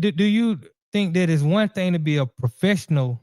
Do you think that it's one thing to be a professional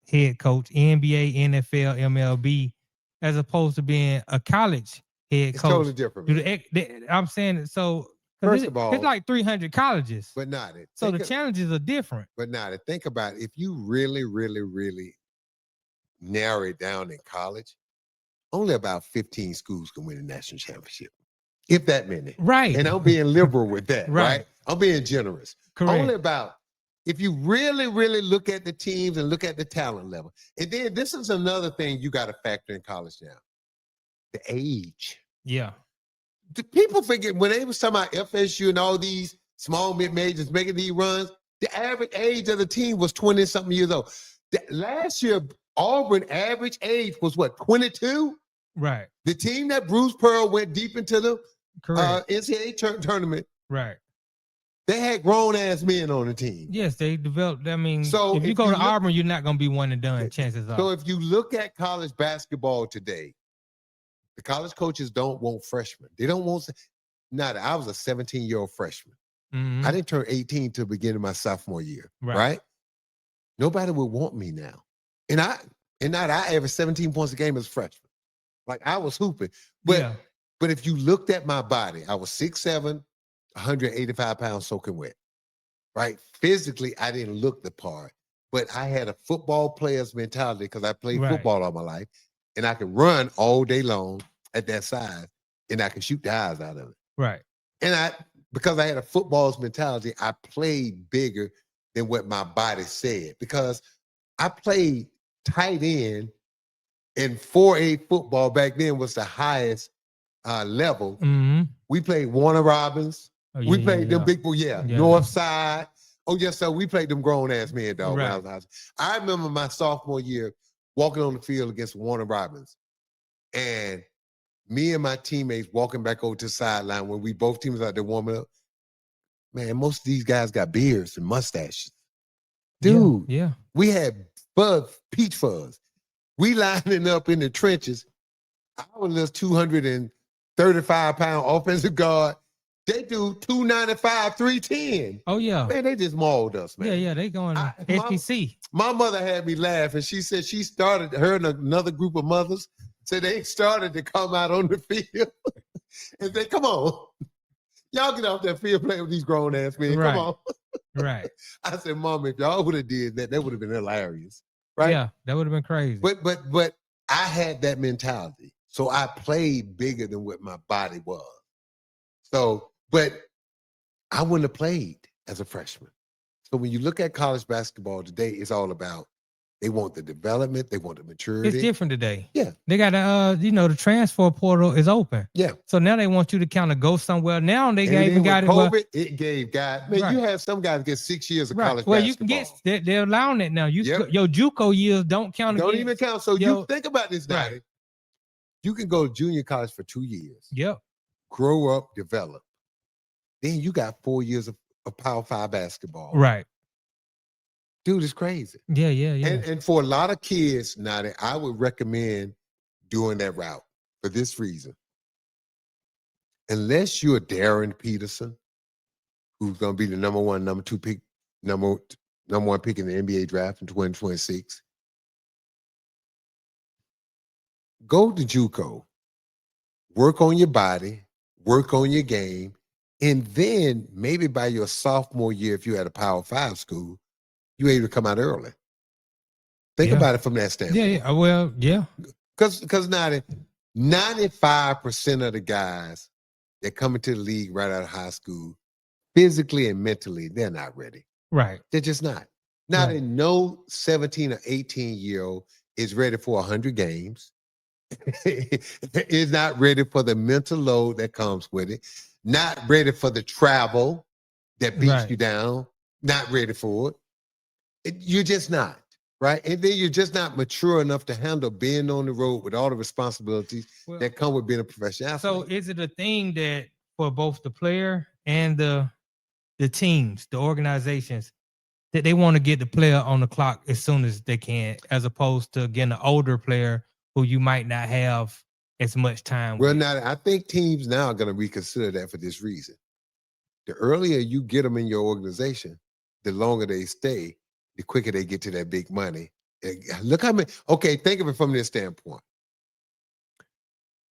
head coach, NBA, NFL, MLB, as opposed to being a college head It's coach? totally different, man. I'm saying it so because First of it's all, like 300 colleges, but not it. so the challenges are different. But not it. Think about it. If you really, really, really narrow it down in college, only about 15 schools can win a national championship, if that many. Right. And I'm being liberal with that, Right. right? I'm being generous. Correct. Only about, if you really, really look at the teams and look at the talent level. And then this is another thing you got to factor in college now, the age. Yeah. The people forget when they was talking about FSU and all these small mid-majors making these runs, the average age of the team was 20-something years old. Last year, Auburn average age was what, 22? Right. The team that Bruce Pearl went deep into the Correct. NCAA tournament, Right. they had grown-ass men on the team. Yes, they developed. I mean, So if you go to Auburn, you're not going to be one and done. Chances are. So if you look at college basketball today, the college coaches don't want freshmen. They don't want. I was a 17-year-old freshman. Mhm. I didn't turn 18 till the beginning of my sophomore year. Right? Nobody would want me now. And I averaged 17 points a game as a freshman. Like I was hooping. But if you looked at my body, I was 6'7", 185 pounds soaking wet. Right? Physically, I didn't look the part, but I had a football player's mentality because I played football all my life, and I could run all day long at that size, and I could shoot the eyes out of it. Right. And because I had a football's mentality, I played bigger than what my body said because I played tight end, and 4A football back then was the highest level. Mm-hmm. We played Warner Robins. We played them big boys, North Side. Oh, yes, sir. We played them grown-ass men, dog. When I was in high school. I remember my sophomore year walking on the field against Warner Robins. And me and my teammates walking back over to the sideline when we both teams out there warming up. Man, most of these guys got beards and mustaches. Dude, we had peach fuzz. We lining up in the trenches. I was a 235-pound offensive guard. They do 295, 310. Oh, yeah. Man, they just mauled us, man. Yeah, they going SEC. My mother had me laugh, and she said she started, her and another group of mothers, said they started to come out on the field and say, come on, y'all get off that field playing with these grown-ass men. Come on. Right. I said, Mom, if y'all would have did that, that would have been hilarious. Right? Yeah, that would have been crazy. But I had that mentality. So I played bigger than what my body was. So, but I wouldn't have played as a freshman. So when you look at college basketball today, it's all about they want the development, they want the maturity. It's different today. Yeah. They got the transfer portal is open. Yeah. So now they want you to kind of go somewhere. Now they even got COVID, it gave guys. Man, you have some guys get 6 years of college basketball. Well, you can get, they're allowing it now. Your JUCO years don't count. Don't even count. So you think about this now. Right. You can go to junior college for 2 years. Yep. Grow up, develop. Then you got 4 years of Power 5 basketball. Right. Dude, it's crazy. Yeah. And for a lot of kids, now I would recommend doing that route for this reason. Unless you're Darren Peterson, who's going to be the number one pick in the NBA draft in 2026, go to JUCO, work on your body, work on your game, and then maybe by your sophomore year, if you're at a Power 5 school, you're able to come out early. Think about it from that standpoint. Yeah. Well, yeah. Because 95% of the guys that come into the league right out of high school, physically and mentally, they're not ready. Right. They're just not. No 17 or 18-year-old is ready for 100 games. Is not ready for the mental load that comes with it. Not ready for the travel that beats you down. Not ready for it. You're just not, right? And then you're just not mature enough to handle being on the road with all the responsibilities that come with being a professional athlete. So is it a thing that for both the player and the teams, the organizations, that they want to get the player on the clock as soon as they can, as opposed to getting an older player who you might not have as much time with? Now, I think teams now are going to reconsider that for this reason. The earlier you get them in your organization, the longer they stay, the quicker they get to that big money. Look how many. Okay, think of it from this standpoint.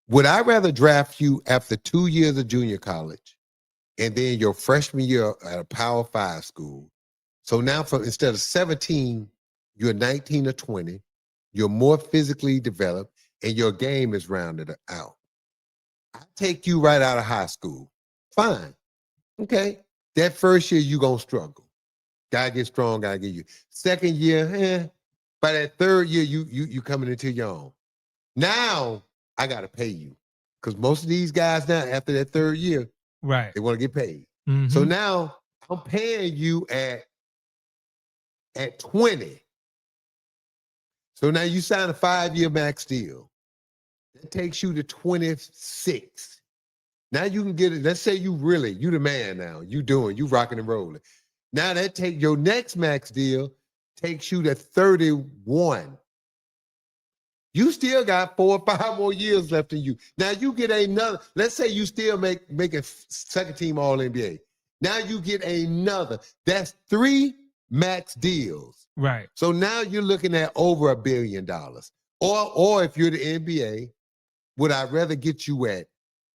Would I rather draft you after 2 years of junior college and then your freshman year at a Power 5 school? So now instead of 17, you're 19 or 20, you're more physically developed, and your game is rounded out. I take you right out of high school. Fine. Okay. That first year, you're going to struggle. Gotta get strong, gotta get you. Second year, by that third year, you coming into your own. Now, I gotta pay you. Because most of these guys now, after that third year, right, they want to get paid. Mm-hmm. So now I'm paying you at 20. So now you sign a 5-year max deal. That takes you to 26. Now you can get it. Let's say you the man now. You rocking and rolling. Now that your next max deal takes you to 31. You still got 4 or 5 more years left in you. Now you get another. Let's say you still make a second team All NBA. Now you get another. That's 3 max deals. Right. So now you're looking at over $1 billion. Or if you're the NBA, would I rather get you at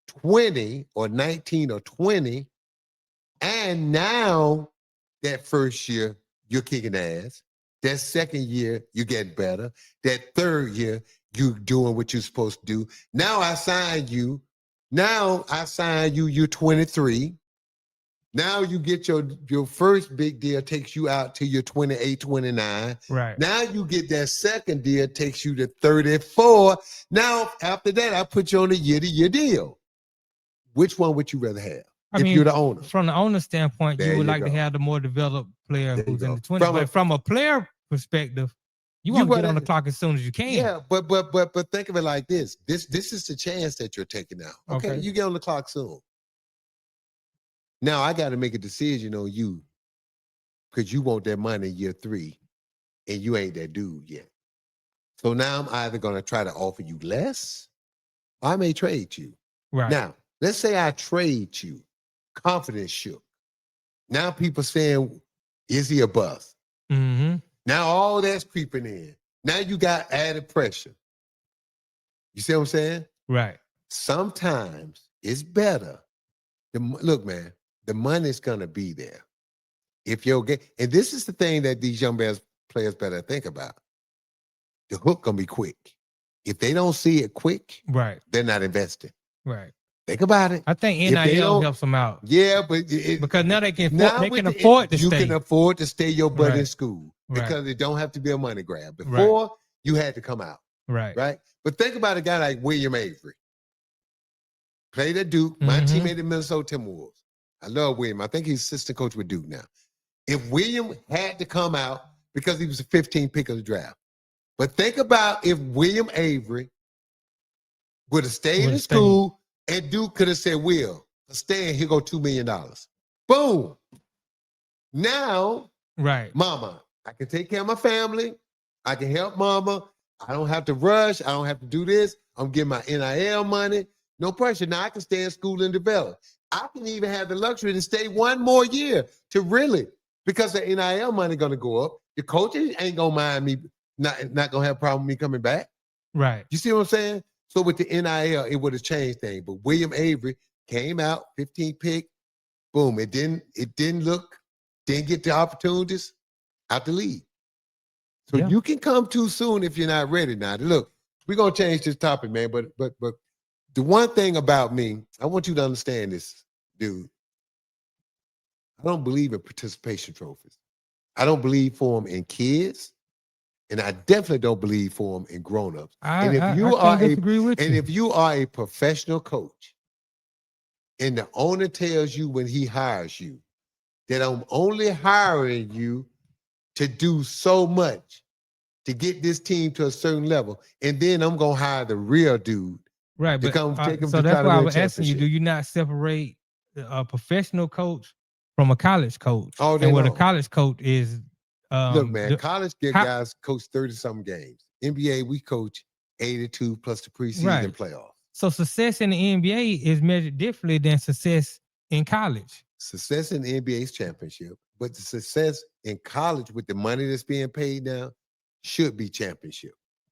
20 or 19 or 20? And now that first year, you're kicking ass. That second year, you get better. That third year, you doing what you're supposed to do. Now I sign you. You're 23. Now you get your first big deal, takes you out to your 28, 29. Right. Now you get that second deal, takes you to 34. Now, after that, I put you on a year-to-year deal. Which one would you rather have? If you're the owner. From the owner standpoint, you would like to have the more developed player who's in the 20s. But from a player perspective, you want to get on the clock as soon as you can. Yeah, but think of it like this. This is the chance that you're taking now. Okay. You get on the clock soon. Now I got to make a decision on you because you want that money in year 3 and you ain't that dude yet. So now I'm either going to try to offer you less or I may trade you. Right. Now, let's say I trade you. Confidence shook. Now people saying, is he a bust? Mm-hmm. Now all that's creeping in. Now you got added pressure. You see what I'm saying? Right. Sometimes it's better. Look, man, the money's gonna be there. If you'll get, and this is the thing that these young players better think about. The hook gonna be quick. If they don't see it quick, right, they're not investing. Right. Think about it. I think NIL helps them out. Yeah, but because now they can afford to stay. You can afford to stay your butt Right. in school because it don't have to be a money grab. Right. Before you had to come out. Right. Right. But think about a guy like William Avery. Played at Duke. My teammate at Minnesota Timberwolves. I love William. I think he's assistant coach with Duke now. If William had to come out because he was a 15th pick of the draft. But think about if William Avery would have stayed in school and Duke could have said, Will, stay and here go $2 million. Boom. Now, right, mama, I can take care of my family. I can help mama. I don't have to rush. I don't have to do this. I'm getting my NIL money. No pressure. Now I can stay in school and develop. I can even have the luxury to stay 1 more year to really, because the NIL money going to go up. The coaches ain't going to mind me, not going to have a problem with me coming back. Right. You see what I'm saying? So with the NIL, it would have changed things. But William Avery came out, 15th pick. Boom. It didn't get the opportunities out the league. So you can come too soon if you're not ready now. Look, we're gonna change this topic, man. But the one thing about me, I want you to understand this, dude. I don't believe in participation trophies. I don't believe for them in kids. And I definitely don't believe for them in grown-ups. And if you are a professional coach and the owner tells you when he hires you that I'm only hiring you to do so much to get this team to a certain level, and then I'm going to hire the real dude. Right, to come take him so to that's why I was asking you, championship. do you not separate a professional coach from a college coach? Oh, and what a college coach is... Look, man, college guys coach 30-something games. NBA, we coach 82 plus the preseason playoffs. So success in the NBA is measured differently than success in college. Success in the NBA's championship. But the success in college with the money that's being paid now should be championship.